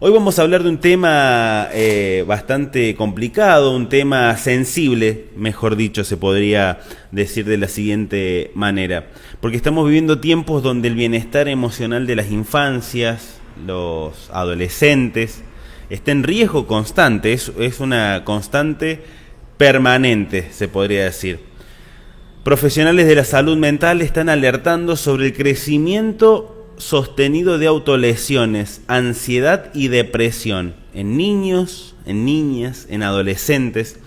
Hoy vamos a hablar de un tema bastante complicado, un tema sensible, mejor dicho, se podría decir de la siguiente manera. Porque estamos viviendo tiempos donde el bienestar emocional de las infancias, los adolescentes, está en riesgo constante, es una constante permanente, se podría decir. Profesionales de la salud mental están alertando sobre el crecimiento sostenido de autolesiones, ansiedad y depresión en niños, en niñas, en adolescentes.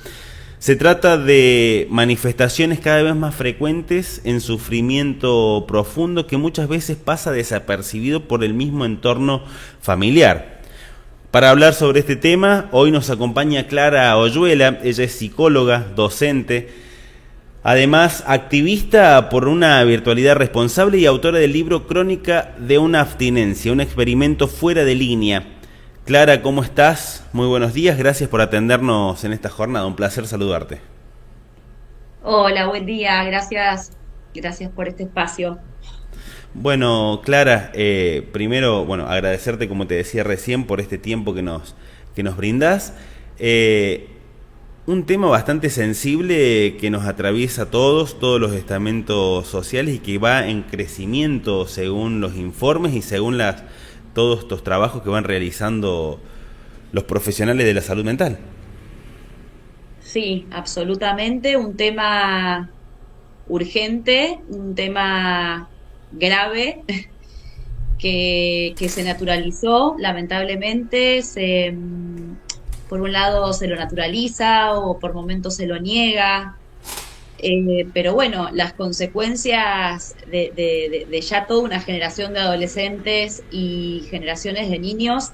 Se trata de manifestaciones cada vez más frecuentes en sufrimiento profundo que muchas veces pasa desapercibido por el mismo entorno familiar. Para hablar sobre este tema, hoy nos acompaña Clara Oyuela. Ella es psicóloga, docente, además activista por una virtualidad responsable y autora del libro Crónica de una abstinencia, un experimento fuera de línea. Clara, ¿cómo estás? Muy buenos días, gracias por atendernos en esta jornada, un placer saludarte. Hola, buen día, gracias por este espacio. Bueno, Clara, primero, agradecerte, como te decía recién, por este tiempo que nos brindás. Un tema bastante sensible que nos atraviesa a todos los estamentos sociales y que va en crecimiento según los informes y según todos estos trabajos que van realizando los profesionales de la salud mental. Sí, absolutamente, un tema urgente, un tema grave que se naturalizó, lamentablemente, por un lado se lo naturaliza o por momentos se lo niega. Pero bueno, las consecuencias de ya toda una generación de adolescentes y generaciones de niños,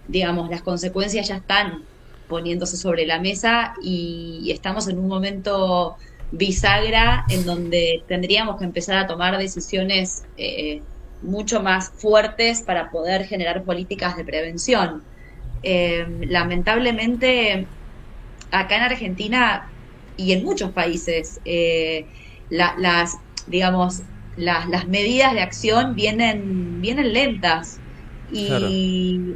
digamos, las consecuencias ya están poniéndose sobre la mesa y estamos en un momento bisagra en donde tendríamos que empezar a tomar decisiones mucho más fuertes para poder generar políticas de prevención. Lamentablemente, acá en Argentina y en muchos países, las, digamos, las medidas de acción vienen lentas Claro. y,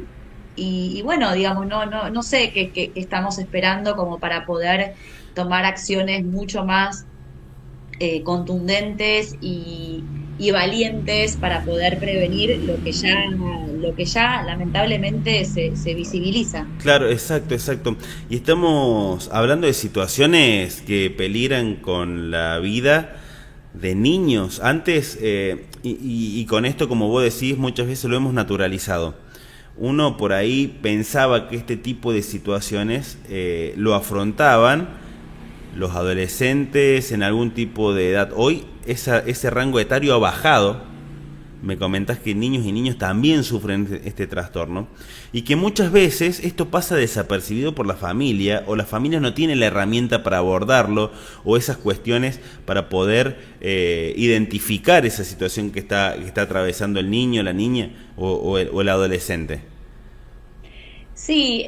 y bueno, digamos, no sé qué estamos esperando como para poder tomar acciones mucho más contundentes y valientes para poder prevenir lo que ya lamentablemente se visibiliza. Claro, exacto, exacto. Y estamos hablando de situaciones que peligran con la vida de niños. Antes, y con esto, como vos decís, muchas veces lo hemos naturalizado. Uno por ahí pensaba que este tipo de situaciones lo afrontaban los adolescentes en algún tipo de edad. Hoy ese rango etario ha bajado. Me comentas que niños y niños también sufren este trastorno y que muchas veces esto pasa desapercibido por la familia o las familias no tienen la herramienta para abordarlo o esas cuestiones para poder identificar esa situación que está atravesando el niño, la niña o el adolescente. Sí,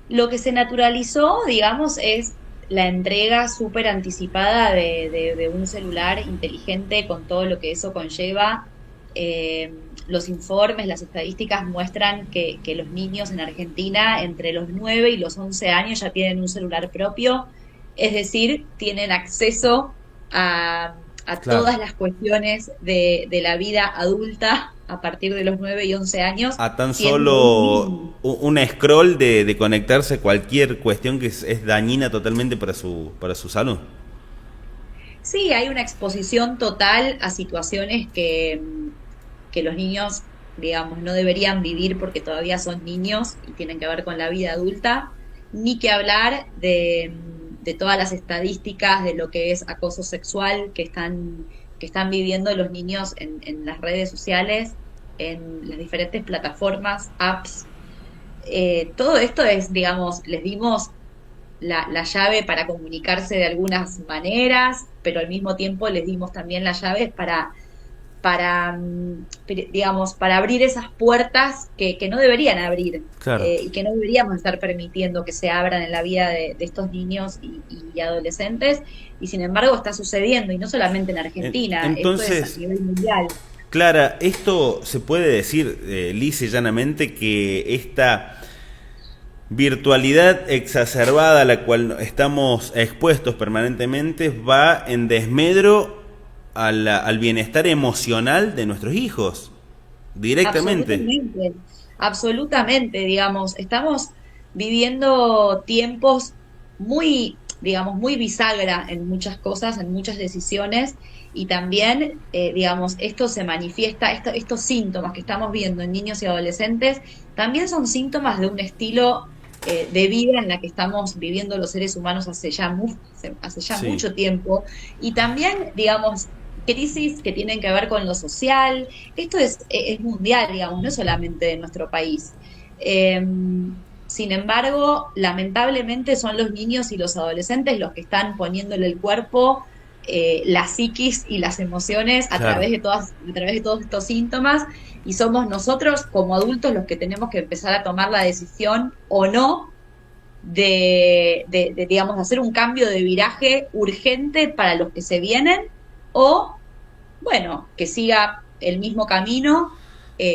lo que se naturalizó, digamos, es la entrega súper anticipada de un celular inteligente con todo lo que eso conlleva. Los informes, las estadísticas muestran que los niños en Argentina entre los 9 y los 11 años ya tienen un celular propio, es decir, tienen acceso a Claro. todas las cuestiones de la vida adulta a partir de los 9 y 11 años, A tan siendo un solo niño. un scroll de conectarse a cualquier cuestión que es dañina totalmente para su salud. Sí, hay una exposición total a situaciones que los niños, digamos, no deberían vivir porque todavía son niños y tienen que ver con la vida adulta, ni que hablar de todas las estadísticas de lo que es acoso sexual que están viviendo los niños en las redes sociales, en las diferentes plataformas, apps. Todo esto es, digamos, les dimos la llave para comunicarse de algunas maneras, pero al mismo tiempo les dimos también las llaves digamos, para abrir esas puertas que no deberían abrir Claro. y que no deberíamos estar permitiendo que se abran en la vida de estos niños y adolescentes. Y sin embargo está sucediendo, y no solamente en Argentina, esto es a Entonces, nivel mundial. Clara, esto se puede decir lisa y llanamente que esta virtualidad exacerbada a la cual estamos expuestos permanentemente va en desmedro al bienestar emocional de nuestros hijos, directamente. Absolutamente, absolutamente, digamos, estamos viviendo tiempos muy, digamos, muy bisagra en muchas cosas, en muchas decisiones, y también, digamos, esto se manifiesta, estos síntomas que estamos viendo en niños y adolescentes, también son síntomas de un estilo de vida en la que estamos viviendo los seres humanos hace ya Sí, mucho tiempo, y también, digamos, crisis que tienen que ver con lo social. Esto es mundial, digamos, no es solamente de nuestro país. Eh, Sin embargo, lamentablemente son los niños y los adolescentes los que están poniéndole el cuerpo, la psiquis y las emociones claro, a través de todos estos síntomas, y somos nosotros como adultos los que tenemos que empezar a tomar la decisión o no digamos, hacer un cambio de viraje urgente para los que se vienen, o bueno, que siga el mismo camino,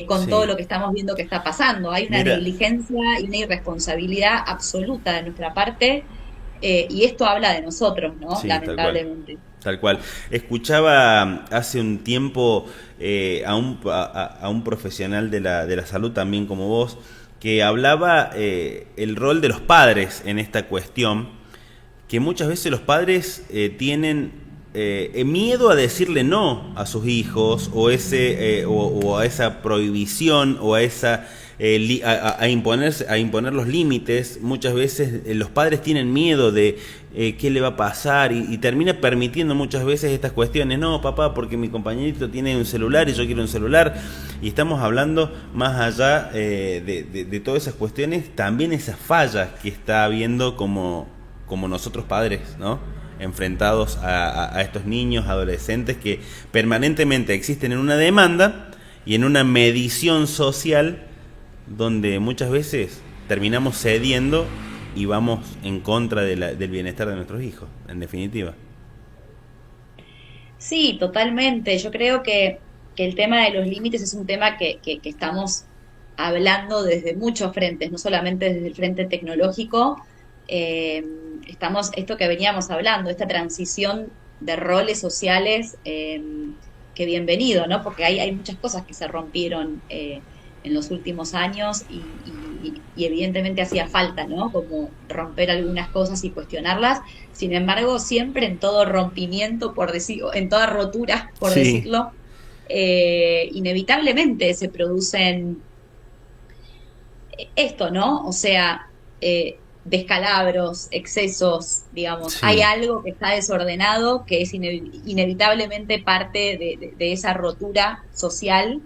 con todo sí. lo que estamos viendo que está pasando. Hay una Mira, negligencia y una irresponsabilidad absoluta de nuestra parte, y esto habla de nosotros, ¿no? sí, tal cual. Lamentablemente. Tal cual. Escuchaba hace un tiempo a un profesional de la salud también como vos, que hablaba el rol de los padres en esta cuestión, que muchas veces los padres tienen miedo a decirle no a sus hijos o a esa prohibición o a esa a imponer los límites. Muchas veces los padres tienen miedo de qué le va a pasar y termina permitiendo muchas veces estas cuestiones. No, papá, porque mi compañerito tiene un celular y yo quiero un celular. Y estamos hablando más allá de todas esas cuestiones, también esas fallas que está habiendo como nosotros padres, ¿no? Enfrentados a estos niños, adolescentes que permanentemente existen en una demanda y en una medición social donde muchas veces terminamos cediendo y vamos en contra del bienestar de nuestros hijos, en definitiva. Sí, totalmente. Yo creo que el tema de los límites es un tema que estamos hablando desde muchos frentes, no solamente desde el frente tecnológico. eh, esto que veníamos hablando, esta transición de roles sociales, que bienvenido, ¿no? Porque hay muchas cosas que se rompieron, en los últimos años, y evidentemente hacía falta, ¿no? Como romper algunas cosas y cuestionarlas. Sin embargo, siempre en todo rompimiento, por decir, en toda rotura, por Sí, decirlo, inevitablemente se producen esto, ¿no? O sea, descalabros, excesos, digamos, hay sí, algo que está desordenado, que es inevitablemente parte de esa rotura social.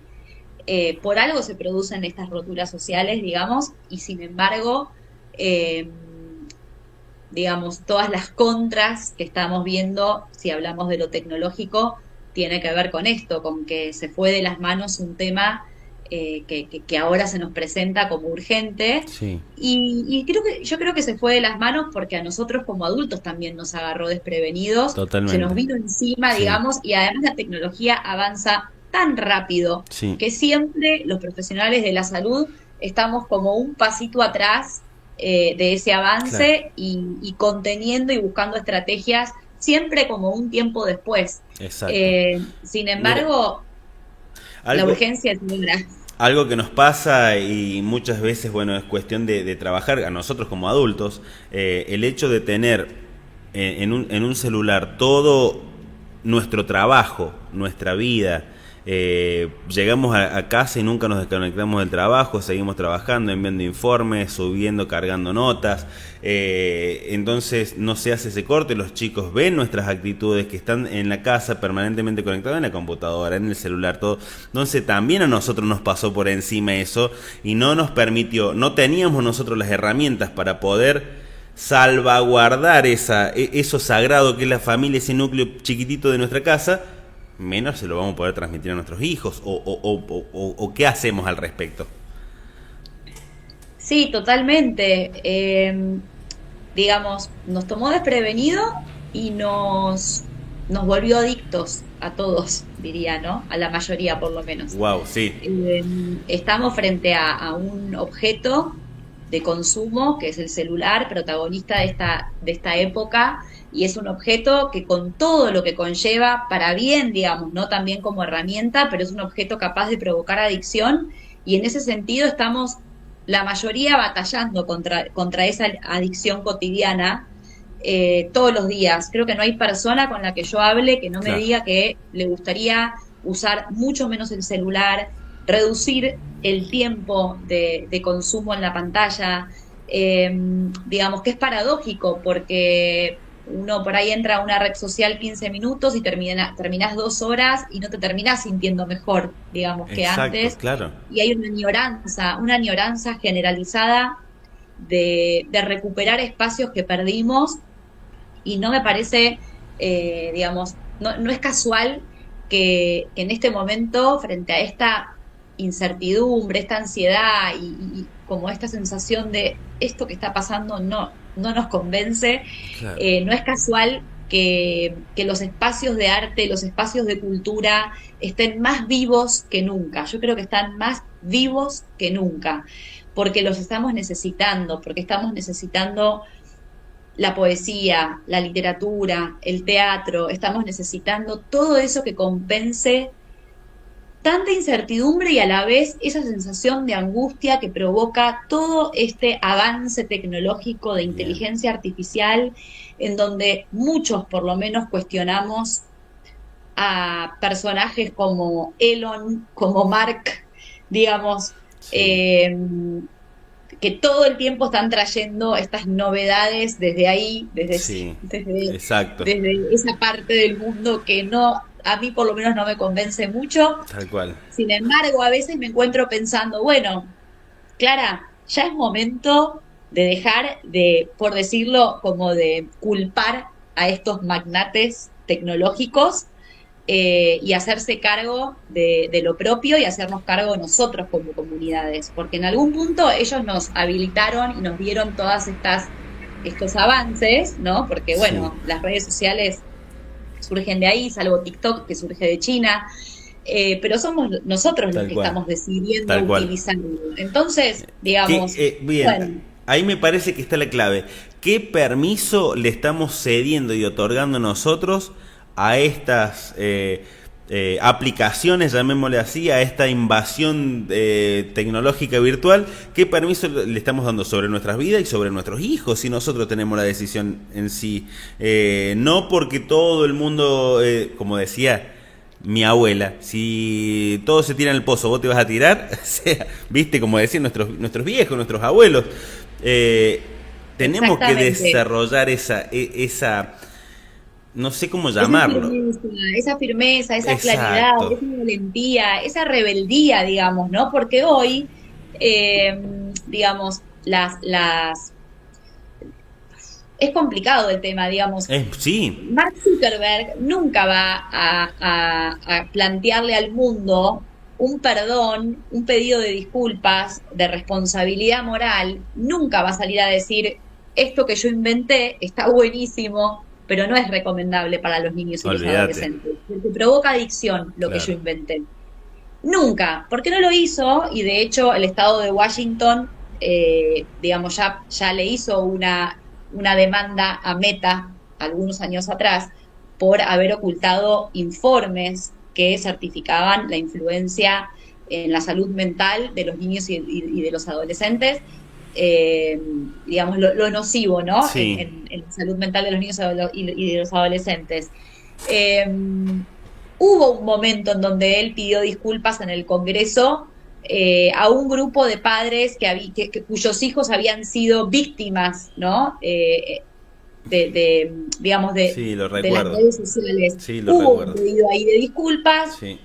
Por algo se producen estas roturas sociales, digamos, y sin embargo, eh, digamos, todas las contras que estamos viendo, si hablamos de lo tecnológico, tiene que ver con esto, con que se fue de las manos un tema, que ahora se nos presenta como urgente. sí, Yo creo que se fue de las manos porque a nosotros como adultos también nos agarró desprevenidos, se nos totalmente. vino encima, Sí, digamos, y además la tecnología avanza tan rápido sí, que siempre los profesionales de la salud estamos como un pasito atrás, de ese claro. avance, y conteniendo y buscando estrategias siempre como un tiempo después. Exacto. Sin Mira, embargo, la algo, urgencia es negra. algo que nos pasa y muchas veces, bueno, es cuestión de trabajar a nosotros como adultos, el hecho de tener en un celular todo nuestro trabajo, nuestra vida. Llegamos a casa y nunca nos desconectamos del trabajo, seguimos trabajando, enviando informes, subiendo, cargando notas. Entonces no se hace ese corte, los chicos ven nuestras actitudes que están en la casa permanentemente conectados en la computadora, en el celular, todo. Entonces también a nosotros nos pasó por encima eso y no nos permitió, no teníamos nosotros las herramientas para poder salvaguardar eso sagrado que es la familia, ese núcleo chiquitito de nuestra casa, menos se lo vamos a poder transmitir a nuestros hijos o qué hacemos al respecto. Sí, totalmente. Digamos, nos tomó desprevenido y nos volvió adictos. a todos, diría, ¿no? A la mayoría por lo menos. Wow, sí, Eh, Estamos frente a un objeto de consumo que es el celular, protagonista de esta época, y es un objeto que con todo lo que conlleva, para bien, digamos, no también como herramienta, pero es un objeto capaz de provocar adicción, y en ese sentido estamos la mayoría batallando contra esa adicción cotidiana todos los días. Creo que no hay persona con la que yo hable que no me claro. diga que le gustaría usar mucho menos el celular, reducir el tiempo de consumo en la pantalla. Digamos que es paradójico porque uno por ahí entra a una red social 15 minutos y terminás 2 horas y no te terminás sintiendo mejor, digamos, que Exacto, antes. claro. Y hay una añoranza generalizada de recuperar espacios que perdimos y no me parece, digamos, no es casual que en este momento, frente a esta incertidumbre, esta ansiedad y como esta sensación de esto que está pasando no nos convence, Claro. no es casual que los espacios de arte, los espacios de cultura estén más vivos que nunca. Yo creo que están más vivos que nunca, porque los estamos necesitando, porque estamos necesitando la poesía, la literatura, el teatro, estamos necesitando todo eso que compense tanta incertidumbre y a la vez esa sensación de angustia que provoca todo este avance tecnológico de Bien. inteligencia artificial, en donde muchos por lo menos cuestionamos a personajes como Elon, como Mark, digamos, Sí, eh, que todo el tiempo están trayendo estas novedades desde ahí, sí, exacto, desde esa parte del mundo que no, a mí por lo menos no me convence mucho. tal cual. Sin embargo, a veces me encuentro pensando, bueno, Clara, ya es momento de dejar de, por decirlo, como de culpar a estos magnates tecnológicos y hacerse cargo de lo propio y hacernos cargo nosotros como comunidades, porque en algún punto ellos nos habilitaron y nos dieron estos avances, ¿no? Porque Sí, bueno, las redes sociales surgen de ahí, salvo TikTok que surge de China, pero somos nosotros los tal que cual, estamos decidiendo tal cual. utilizarlo. Entonces, Que, digamos, bien, bueno, ahí me parece que está la clave. ¿Qué permiso le estamos cediendo y otorgando nosotros a estas aplicaciones, llamémosle así, a esta invasión tecnológica virtual? ¿Qué permiso le estamos dando sobre nuestras vidas y sobre nuestros hijos si nosotros tenemos la decisión en sí? No porque todo el mundo, como decía mi abuela, si todos se tiran al pozo, vos te vas a tirar, o sea, viste, como decían nuestros viejos, nuestros abuelos, eh, tenemos que exactamente. desarrollar esa, no sé cómo llamarlo. Esa firmeza, esa claridad, Exacto. esa valentía, esa rebeldía, digamos, ¿no? Porque hoy, eh, digamos, es complicado el tema, digamos. Sí, Mark Zuckerberg nunca va a plantearle al mundo un perdón, un pedido de disculpas, de responsabilidad moral, nunca va a salir a decir, esto que yo inventé está buenísimo, pero no es recomendable para los niños y los olvídate. adolescentes, porque provoca adicción lo que yo Claro. inventé. Nunca, porque no lo hizo y de hecho el estado de Washington, digamos, ya le hizo una demanda a Meta algunos años atrás por haber ocultado informes que certificaban la influencia en la salud mental de los niños y de los adolescentes, eh, digamos, lo nocivo, ¿no? Sí, En la salud mental de los niños y de los adolescentes. Eh, Hubo un momento en donde él pidió disculpas en el Congreso a un grupo de padres cuyos hijos habían sido víctimas, ¿no? Digamos, sí, lo de las recuerdo. redes sociales. Sí, lo Hubo un recuerdo. pedido ahí de disculpas, Sí,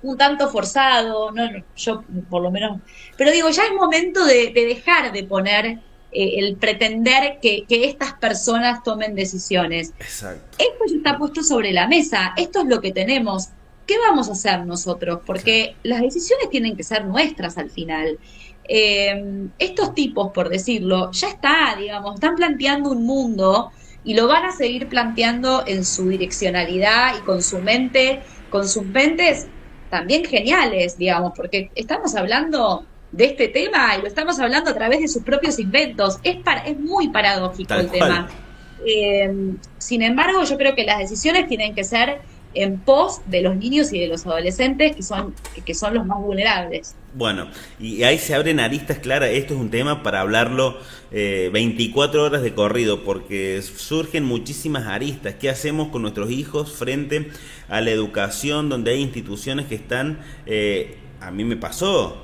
un tanto forzado, yo por lo menos, pero digo, ya es momento de dejar de poner el pretender que estas personas tomen decisiones. exacto. Esto ya está puesto sobre la mesa, esto es lo que tenemos. ¿Qué vamos a hacer nosotros? Claro. Porque las decisiones tienen que ser nuestras al final. Estos tipos, por decirlo, ya está, digamos, están planteando un mundo y lo van a seguir planteando en su direccionalidad y con su mente con sus mentes también geniales, digamos, porque estamos hablando de este tema y lo estamos hablando a través de sus propios inventos. Es muy paradójico Tal el cual. tema. Eh, Sin embargo, yo creo que las decisiones tienen que ser en pos de los niños y de los adolescentes que son los más vulnerables. Bueno, y ahí se abren aristas claras. Esto es un tema para hablarlo 24 horas de corrido, porque surgen muchísimas aristas. ¿Qué hacemos con nuestros hijos frente a la educación, donde hay instituciones que están... a mí me pasó.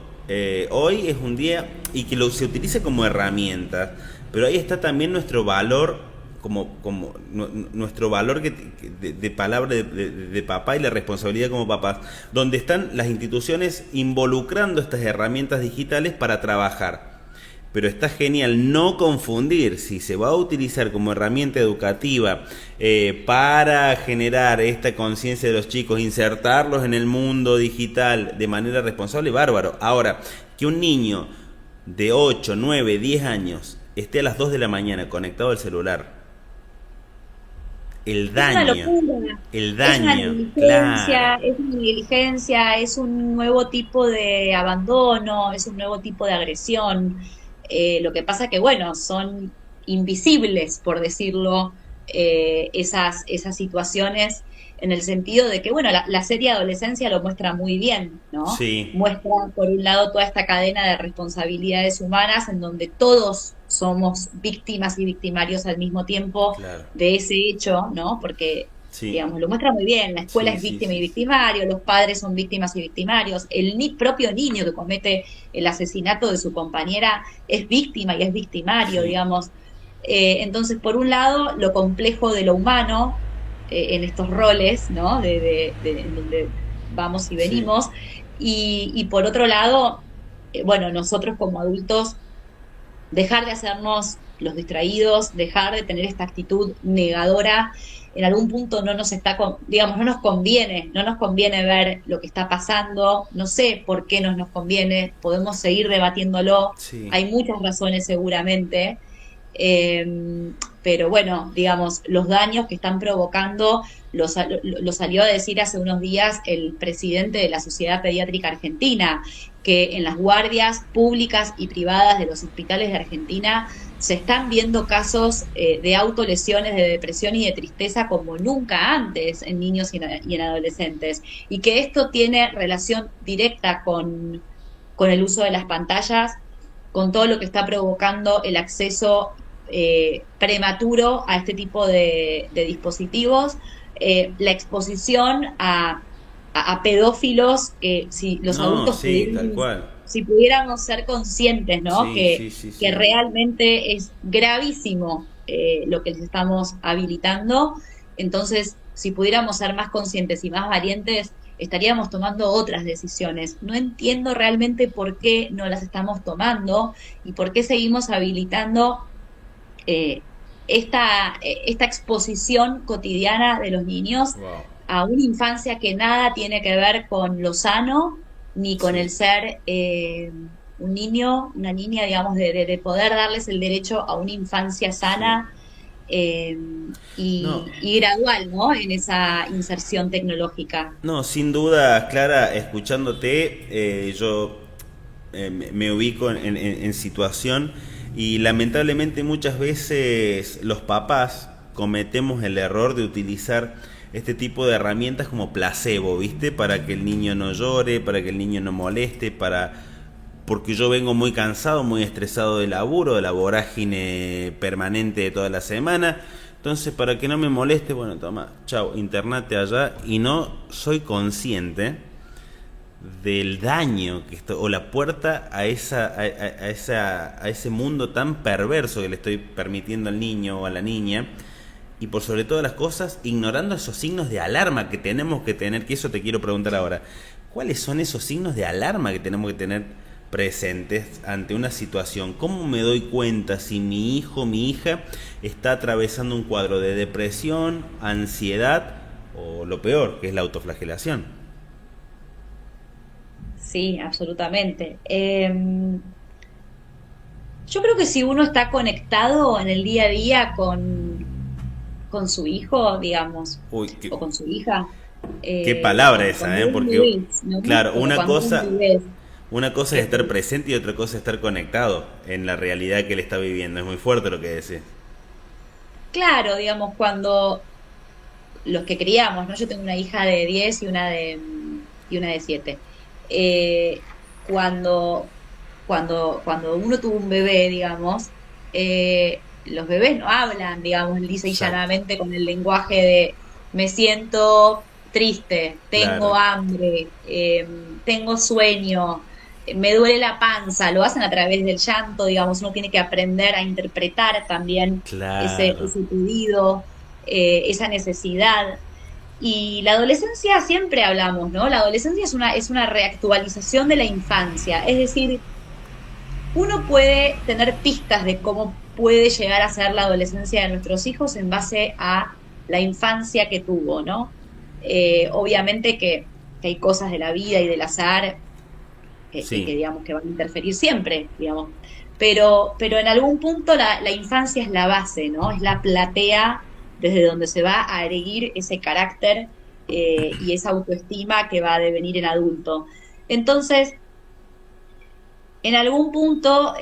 Hoy es un día y que se utilice como herramienta, pero ahí está también nuestro valor nuestro valor de palabra de papá y la responsabilidad como papás, donde están las instituciones involucrando estas herramientas digitales para trabajar. Pero está genial no confundir si se va a utilizar como herramienta educativa para generar esta conciencia de los chicos, insertarlos en el mundo digital de manera responsable, bárbaro. Ahora, que un niño de 8 9 10 años esté a las 2 de la mañana conectado al celular, el Es una daño, locura, el daño, claro. es una negligencia, es un nuevo tipo de abandono, es un nuevo tipo de agresión. Lo que pasa que, bueno, son invisibles, por decirlo, esas situaciones, en el sentido de que, bueno, la serie Adolescencia lo muestra muy bien, ¿no? Sí, Muestra, por un lado, toda esta cadena de responsabilidades humanas en donde todos somos víctimas y victimarios al mismo tiempo claro. de ese hecho, ¿no? Porque, Sí, digamos, lo muestra muy bien, la escuela sí, es sí, víctima y sí. victimario, los padres son víctimas y victimarios, el propio niño que comete el asesinato de su compañera es víctima y es victimario, Sí, digamos. Entonces, por un lado, lo complejo de lo humano en estos roles, ¿no? En donde vamos y sí. venimos, y por otro lado, bueno, nosotros como adultos dejar de hacernos los distraídos, dejar de tener esta actitud negadora, en algún punto no nos está, digamos, no nos conviene ver lo que está pasando, no sé por qué nos conviene, podemos seguir debatiéndolo, Sí. hay muchas razones seguramente, eh, pero bueno, digamos, los daños que están provocando lo salió a decir hace unos días el presidente de la Sociedad Pediátrica Argentina, que en las guardias públicas y privadas de los hospitales de Argentina se están viendo casos de autolesiones, de depresión y de tristeza como nunca antes en niños y en adolescentes. Y que esto tiene relación directa con el uso de las pantallas, con todo lo que está provocando el acceso prematuro a este tipo de dispositivos, la exposición a pedófilos que si los No, adultos sí, tal pudieran, cual. si pudiéramos ser conscientes, ¿no? Sí, sí, sí, Que sí. realmente es gravísimo lo que les estamos habilitando. Entonces, si pudiéramos ser más conscientes y más valientes, estaríamos tomando otras decisiones. No entiendo realmente por qué no las estamos tomando y por qué seguimos habilitando eh, esta exposición cotidiana de los niños Wow. a una infancia que nada tiene que ver con lo sano, ni con el Sí. ser un niño, una niña, digamos, de poder darles el derecho a una infancia Sí. sana eh, No, y gradual, ¿no? En esa inserción tecnológica. no, sin duda, Clara, escuchándote, yo me ubico en situación y lamentablemente muchas veces los papás cometemos el error de utilizar este tipo de herramientas como placebo, ¿viste? Para que el niño no llore, para que el niño no moleste, porque yo vengo muy cansado, muy estresado del laburo, de la vorágine permanente de toda la semana. Entonces, para que no me moleste, bueno, toma, chao, internate allá. Y no soy consciente del daño que esto, o la puerta a ese mundo tan perverso que le estoy permitiendo al niño o a la niña. Y por sobre todas las cosas, ignorando esos signos de alarma que tenemos que tener, que eso te quiero preguntar ahora. ¿Cuáles son esos signos de alarma que tenemos que tener presentes ante una situación? ¿Cómo me doy cuenta si mi hijo, mi hija está atravesando un cuadro de depresión, ansiedad o lo peor, que es la autoflagelación? Sí, absolutamente. Yo creo que si uno está conectado en el día a día con su hijo, digamos, Uy, o con su hija, Qué palabra esa, cuando eran porque, bebés, ¿no? claro, Como cuando eran bebés. una cosa es Que, estar presente y otra cosa es estar conectado en la realidad que él está viviendo. Es muy fuerte lo que decís. claro, digamos, cuando los que criamos, ¿no? Yo tengo una hija de 10 y una de 7. Eh, cuando, cuando uno tuvo un bebé, digamos, los bebés no hablan, digamos, lisa y Exacto. llanamente con el lenguaje de me siento triste, tengo Claro, hambre, tengo sueño, me duele la panza, lo hacen a través del llanto, digamos, uno tiene que aprender a interpretar también claro. ese pedido, esa necesidad. Y la adolescencia siempre hablamos, ¿no? La adolescencia es una reactualización de la infancia, es decir, uno puede tener pistas de cómo puede llegar a ser la adolescencia de nuestros hijos en base a la infancia que tuvo, ¿no? Obviamente que hay cosas de la vida y del azar que Sí, digamos que van a interferir siempre, digamos. Pero en algún punto la infancia es la base, ¿no? Es la platea desde donde se va a erguir ese carácter y esa autoestima que va a devenir en adulto. Entonces, en algún punto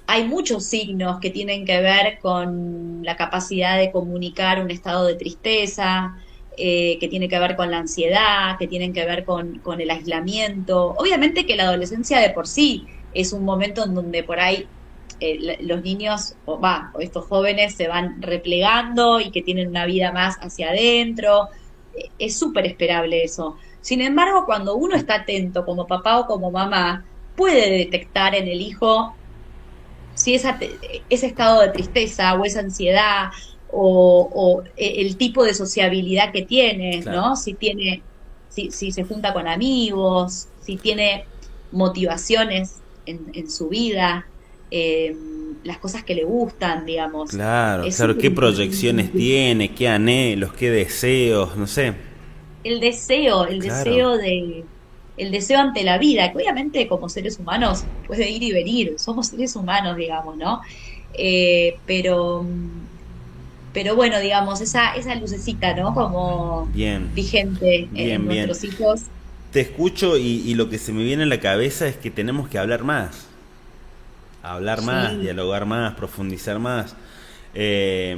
hay muchos signos que tienen que ver con la capacidad de comunicar un estado de tristeza, que tiene que ver con la ansiedad, que tienen que ver con el aislamiento. Obviamente que la adolescencia de por sí es un momento en donde por ahí los niños o estos jóvenes se van replegando y que tienen una vida más hacia adentro. Es súper esperable eso. Sin embargo, cuando uno está atento como papá o como mamá, puede detectar en el hijo si ese estado de tristeza o esa ansiedad o el tipo de sociabilidad que tiene, claro. ¿no? Si se junta con amigos, si tiene motivaciones en su vida, eh, las cosas que le gustan, digamos. Claro, Es claro. súper ¿Qué proyecciones importante. tiene? ¿Qué anhelos? ¿Qué deseos? No sé. El Claro. deseo el deseo ante la vida, que obviamente como seres humanos puede ir y venir, somos seres humanos, digamos, ¿no? Pero, pero bueno, digamos, esa lucecita, ¿no? Como Bien, vigente en bien, bien. nuestros hijos. Te escucho y lo que se me viene a la cabeza es que tenemos que hablar más, Sí, dialogar más, profundizar más. Eh,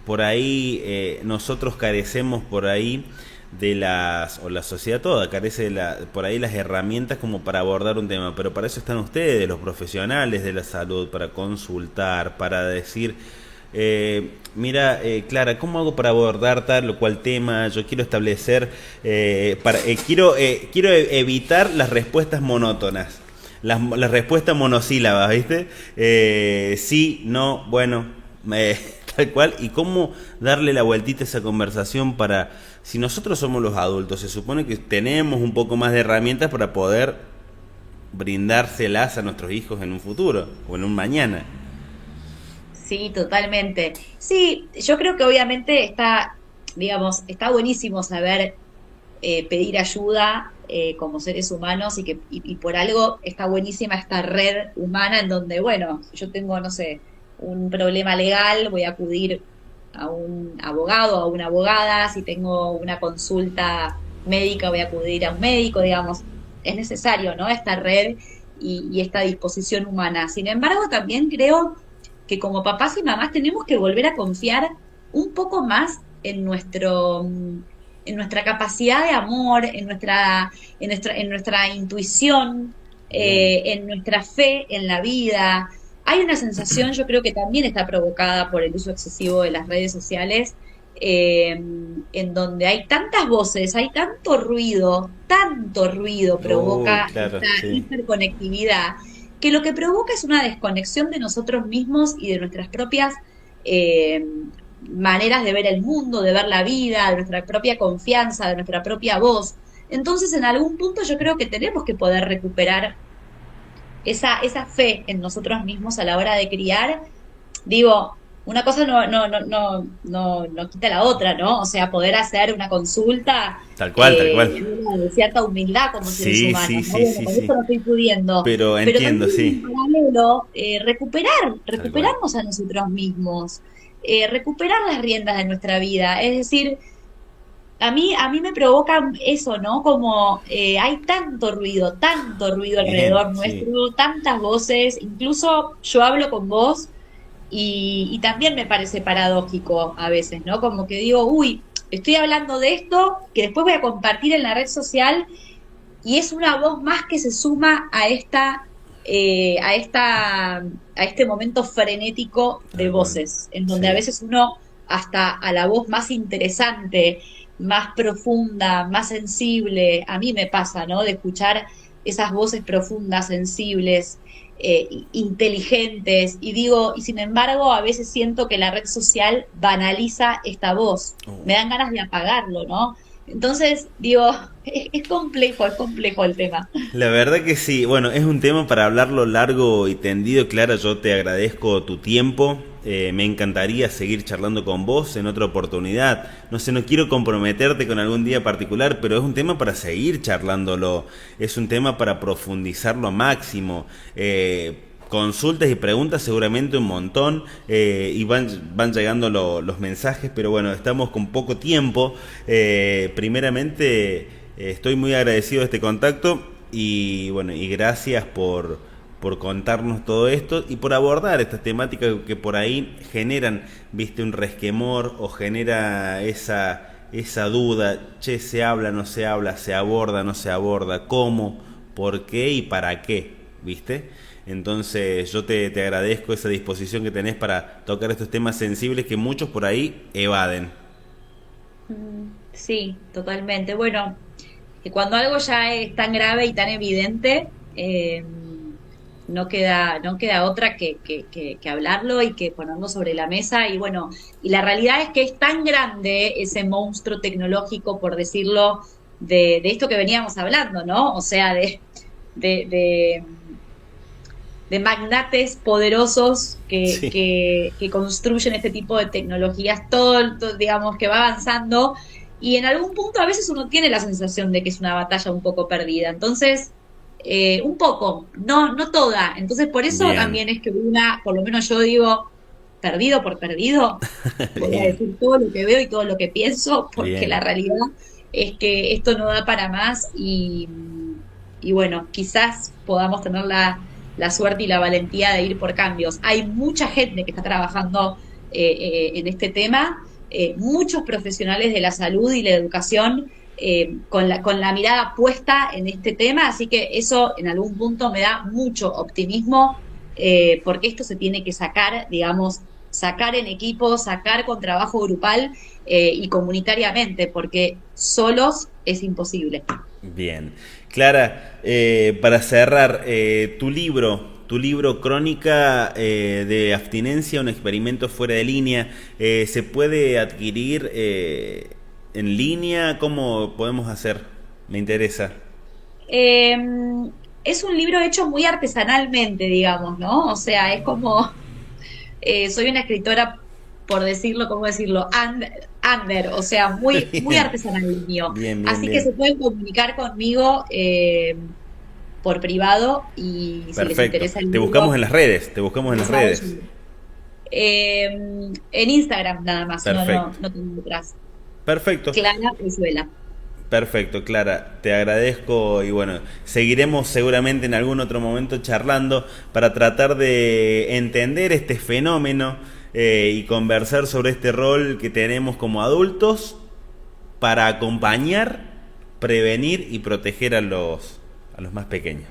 por ahí nosotros carecemos por ahí de las, o la sociedad toda carece de por ahí las herramientas como para abordar un tema, pero para eso están ustedes, los profesionales de la salud, para consultar, para decir, mira, Clara, ¿cómo hago para abordar tal o cual tema? Yo quiero establecer, quiero evitar las respuestas monótonas, las respuestas monosílabas, ¿viste? Sí, no, bueno, tal cual. Y cómo darle la vueltita a esa conversación para, si nosotros somos los adultos, se supone que tenemos un poco más de herramientas para poder brindárselas a nuestros hijos en un futuro o en un mañana. sí, totalmente. Sí, yo creo que obviamente está, digamos, está buenísimo saber pedir ayuda como seres humanos y por algo está buenísima esta red humana en donde, bueno, si yo tengo, no sé, un problema legal, voy a acudir a un abogado, a una abogada, si tengo una consulta médica, voy a acudir a un médico, digamos, es necesario, ¿no? Esta red y esta disposición humana. Sin embargo, también creo que como papás y mamás tenemos que volver a confiar un poco más en en nuestra capacidad de amor, en nuestra intuición, Bien. en nuestra fe en la vida. Hay una sensación, yo creo que también está provocada por el uso excesivo de las redes sociales, en donde hay tantas voces, hay tanto ruido Uy, provoca claro, esta sí. hiperconectividad, que lo que provoca es una desconexión de nosotros mismos y de nuestras propias eh, maneras de ver el mundo, de ver la vida, de nuestra propia confianza, de nuestra propia voz. Entonces, en algún punto yo creo que tenemos que poder recuperar esa fe en nosotros mismos a la hora de criar. Digo, una cosa no quita la otra, ¿no? O sea, poder hacer una consulta Tal cual, tal cual. de cierta humildad como seres Sí, humanos, sí, ¿no? sí, Bueno, sí, con sí. esto no estoy pudiendo, Pero pero entiendo, también sí. en paralelo, Tal cual. recuperarnos a nosotros mismos, recuperar las riendas de nuestra vida, es decir, a mí me provoca eso, ¿no? Como hay tanto ruido Bien, alrededor sí. nuestro, tantas voces, incluso yo hablo con vos y también me parece paradójico a veces, ¿no? Como que digo, uy, estoy hablando de esto que después voy a compartir en la red social y es una voz más que se suma a a este momento frenético de Tal cual. voces, en donde a Sí. veces uno hasta a la voz más interesante, más profunda, más sensible, a mí me pasa, ¿no? De escuchar esas voces profundas, sensibles, inteligentes, y digo, y sin embargo, a veces siento que la red social banaliza esta voz, me dan ganas de apagarlo, ¿no? Entonces, digo, es complejo el tema. La verdad que sí, bueno, es un tema para hablarlo largo y tendido, Clara, yo te agradezco tu tiempo, me encantaría seguir charlando con vos en otra oportunidad, no sé, no quiero comprometerte con algún día particular, pero es un tema para seguir charlándolo, es un tema para profundizarlo a máximo, consultas y preguntas seguramente un montón, y van llegando los mensajes, pero bueno, estamos con poco tiempo, primeramente estoy muy agradecido de este contacto y bueno, y gracias por contarnos todo esto y por abordar estas temáticas que por ahí generan, viste, un resquemor o genera esa duda, che, se habla, no se habla, se aborda, no se aborda, cómo, por qué y para qué, viste. Entonces yo te agradezco esa disposición que tenés para tocar estos temas sensibles que muchos por ahí evaden. Sí, totalmente. Bueno, que cuando algo ya es tan grave y tan evidente, no queda otra que hablarlo y que ponerlo sobre la mesa. Y bueno, y la realidad es que es tan grande ese monstruo tecnológico, por decirlo, de esto que veníamos hablando, ¿no? O sea, de, de, de magnates poderosos Sí, que construyen este tipo de tecnologías, digamos, que va avanzando y en algún punto a veces uno tiene la sensación de que es una batalla un poco perdida. Entonces, un poco, no toda. Entonces, por eso bien, también es que una, por lo menos yo digo, perdido por perdido, voy a bien, decir todo lo que veo y todo lo que pienso, porque la bien. realidad es que esto no da para más y bueno, quizás podamos tener la suerte y la valentía de ir por cambios. Hay mucha gente que está trabajando en este tema, muchos profesionales de la salud y la educación con la mirada puesta en este tema, así que eso en algún punto me da mucho optimismo porque esto se tiene que sacar, digamos, sacar en equipo, sacar con trabajo grupal y comunitariamente, porque solos es imposible. Bien. Clara, para cerrar, tu libro Crónica de abstinencia, un experimento fuera de línea, ¿se puede adquirir en línea? ¿Cómo podemos hacer? Me interesa. Eh, es un libro hecho muy artesanalmente, digamos, ¿no? O sea, es como, soy una escritora, por decirlo, ¿cómo decirlo? Under, o sea, muy Bien, artesanal el mío. bien, bien, Así que se bien. pueden comunicar conmigo por privado y si les Perfecto. interesa el Te buscamos en libro, las redes, te buscamos en las les hago redes. llegar. En Instagram nada más, Perfecto. no tengo detrás. Perfecto. Clara Uyuela. Perfecto, Clara, te agradezco y bueno, seguiremos seguramente en algún otro momento charlando para tratar de entender este fenómeno y conversar sobre este rol que tenemos como adultos para acompañar, prevenir y proteger a los más pequeños.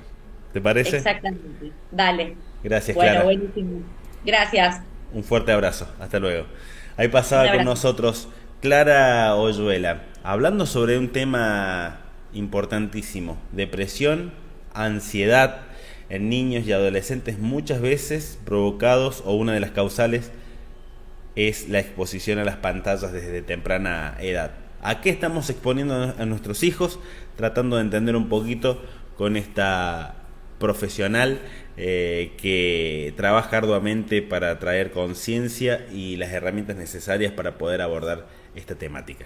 ¿Te parece? Exactamente. Dale. Gracias, Bueno, Clara. buenísimo. Gracias. Un fuerte abrazo. Hasta luego. Ahí Un pasaba con abrazo. nosotros Clara Oyuela, hablando sobre un tema importantísimo, depresión, ansiedad en niños y adolescentes muchas veces provocados o una de las causales es la exposición a las pantallas desde temprana edad. ¿A qué estamos exponiendo a nuestros hijos? Tratando de entender un poquito con esta profesional que trabaja arduamente para traer conciencia y las herramientas necesarias para poder abordar esta temática.